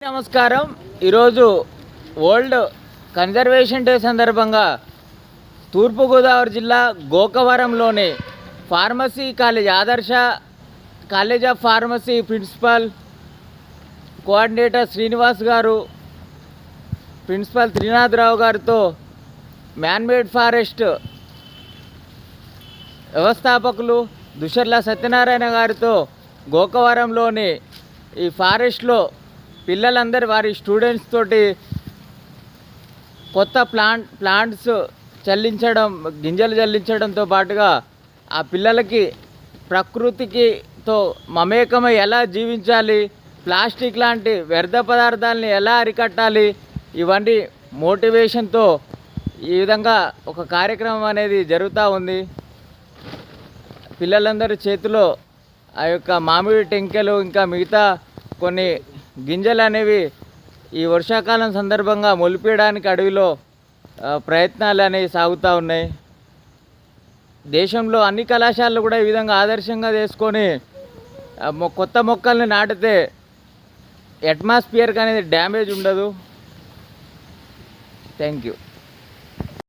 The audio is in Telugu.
నమస్కారం. ఈరోజు వరల్డ్ కన్జర్వేషన్ డే సందర్భంగా తూర్పుగోదావరి జిల్లా గోకవరంలోని pharmacy college Adarsh college of pharmacy principal coordinator Srinivas గారు, ప్రిన్సిపల్ త్రినాథరావు గారితో మ్యాన్మేడ్ ఫారెస్ట్ వ్యవస్థాపకులు దుషర్ల సత్యనారాయణ గారితో గోకవరంలోని ఈ ఫారెస్ట్లో పిల్లలందరూ వారి స్టూడెంట్స్ తోటి కొత్త ప్లాంట్స్ గింజలు చల్లించడంతో పాటుగా ఆ పిల్లలకి ప్రకృతికితో మమేకమై ఎలా జీవించాలి, ప్లాస్టిక్ లాంటి వ్యర్థ పదార్థాలని ఎలా అరికట్టాలి, ఇవన్నీ మోటివేషన్తో ఈ విధంగా ఒక కార్యక్రమం అనేది జరుగుతూ ఉంది. పిల్లలందరి చేతిలో ఆ యొక్క మామిడి టెంకెలు ఇంకా మిగతా కొన్ని గింజలు అనేవి ఈ వర్షాకాలం సందర్భంగా మొలిపేయడానికి అడవిలో ప్రయత్నాలు అనేవి సాగుతూ ఉన్నాయి. దేశంలో అన్ని కళాశాలలు కూడా ఈ విధంగా ఆదర్శంగా చేసుకొని కొత్త మొక్కల్ని నాటితే అట్మాస్ఫియర్కి అనేది డ్యామేజ్ ఉండదు. Thank you.